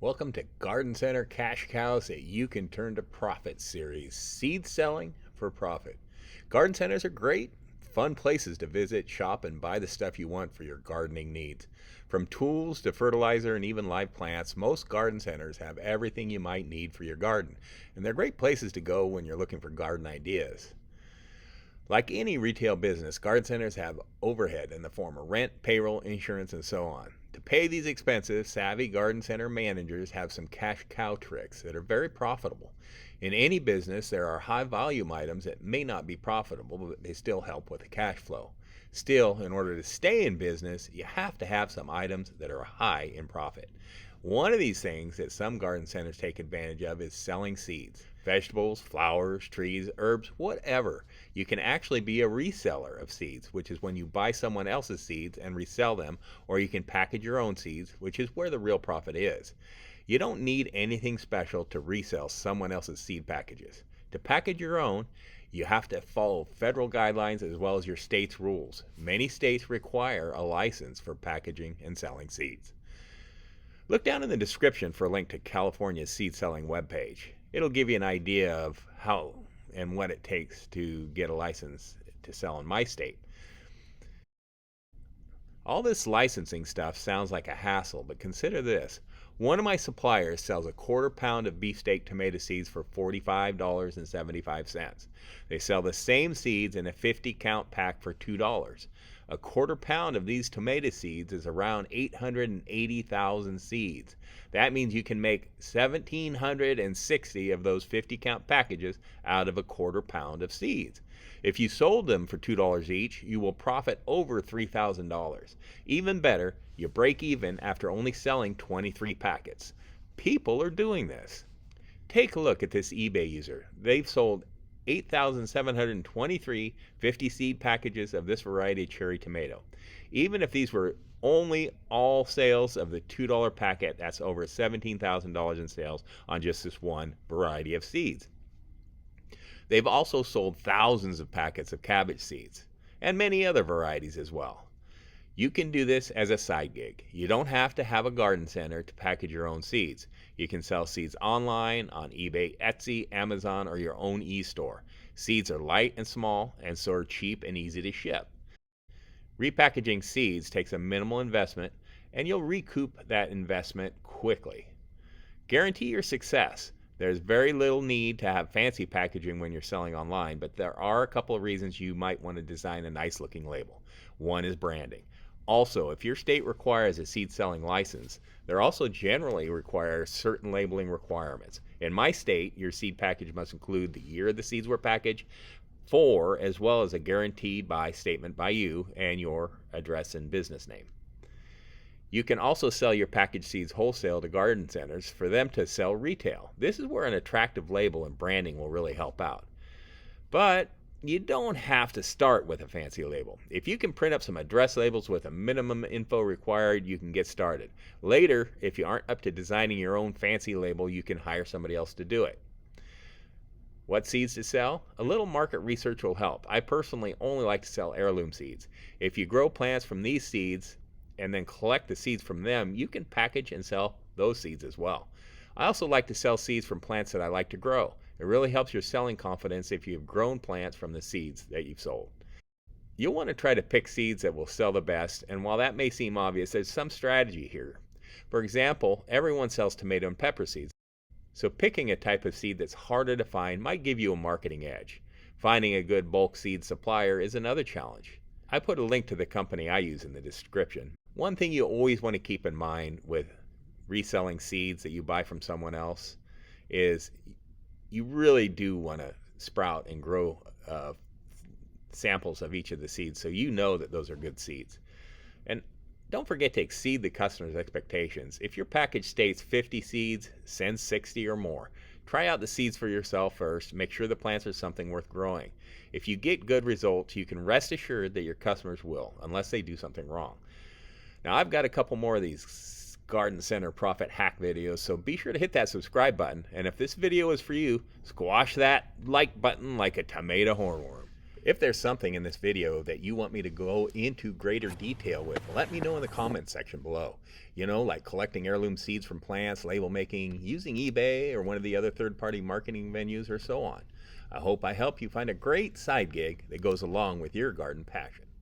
Welcome to Garden Center Cash Cows that you can turn to profit series. Seed selling for profit. Garden centers are great, fun places to visit, shop, and buy the stuff you want for your gardening needs. From tools to fertilizer and even live plants, most garden centers have everything you might need for your garden. And they're great places to go when you're looking for garden ideas. Like any retail business, garden centers have overhead in the form of rent, payroll, insurance, and so on. To pay these expenses, savvy garden center managers have some cash cow tricks that are very profitable. In any business, there are high volume items that may not be profitable, but they still help with the cash flow. Still, in order to stay in business, you have to have some items that are high in profit. One of these things that some garden centers take advantage of is selling seeds. Vegetables, flowers, trees, herbs, whatever. You can actually be a reseller of seeds, which is when you buy someone else's seeds and resell them, or you can package your own seeds, which is where the real profit is. You don't need anything special to resell someone else's seed packages. To package your own, you have to follow federal guidelines as well as your state's rules. Many states require a license for packaging and selling seeds. Look down in the description for a link to California's seed selling webpage. It'll give you an idea of how and what it takes to get a license to sell in my state. All this licensing stuff sounds like a hassle, but consider this. One of my suppliers sells a quarter pound of beefsteak tomato seeds for $45.75. They sell the same seeds in a 50 count pack for $2. A quarter pound of these tomato seeds is around 880,000 seeds. That means you can make 1,760 of those 50 count packages out of a quarter pound of seeds. If you sold them for $2 each, you will profit over $3,000. Even better, you break even after only selling 23 packets. People are doing this. Take a look at this eBay user. They've sold 8,723 50 seed packages of this variety of cherry tomato. Even if these were only all sales of the $2 packet, that's over $17,000 in sales on just this one variety of seeds. They've also sold thousands of packets of cabbage seeds and many other varieties as well. You can do this as a side gig. You don't have to have a garden center to package your own seeds. You can sell seeds online, on eBay, Etsy, Amazon, or your own e-store. Seeds are light and small, and so are cheap and easy to ship. Repackaging seeds takes a minimal investment, and you'll recoup that investment quickly. Guarantee your success. There's very little need to have fancy packaging when you're selling online, but there are a couple of reasons you might want to design a nice looking label. One is branding. Also, if your state requires a seed selling license, there also generally require certain labeling requirements. In my state, your seed package must include the year the seeds were packaged for, as well as a guaranteed buy statement by you and your address and business name. You can also sell your packaged seeds wholesale to garden centers for them to sell retail. This is where an attractive label and branding will really help out. But you don't have to start with a fancy label. If you can print up some address labels with a minimum info required, you can get started. Later, if you aren't up to designing your own fancy label, you can hire somebody else to do it. What seeds to sell? A little market research will help. I personally only like to sell heirloom seeds. If you grow plants from these seeds and then collect the seeds from them, you can package and sell those seeds as well. I also like to sell seeds from plants that I like to grow. It really helps your selling confidence if you've grown plants from the seeds that you've sold. You'll want to try to pick seeds that will sell the best, and while that may seem obvious, there's some strategy here. For example, everyone sells tomato and pepper seeds, so picking a type of seed that's harder to find might give you a marketing edge. Finding a good bulk seed supplier is another challenge. I put a link to the company I use in the description. One thing you always want to keep in mind with reselling seeds that you buy from someone else is you really do want to sprout and grow samples of each of the seeds so you know that those are good seeds. And don't forget to exceed the customer's expectations. If your package states 50 seeds, send 60 or more. Try out the seeds for yourself first. Make sure the plants are something worth growing. If you get good results, you can rest assured that your customers will, unless they do something wrong. Now, I've got a couple more of these garden center profit hack videos, so be sure to hit that subscribe button, and if this video is for you, squash that like button like a tomato hornworm. If there's something in this video that you want me to go into greater detail with, let me know in the comments section below. You know, like collecting heirloom seeds from plants, label making, using eBay or one of the other third-party marketing venues, or so on. I hope I help you find a great side gig that goes along with your garden passion.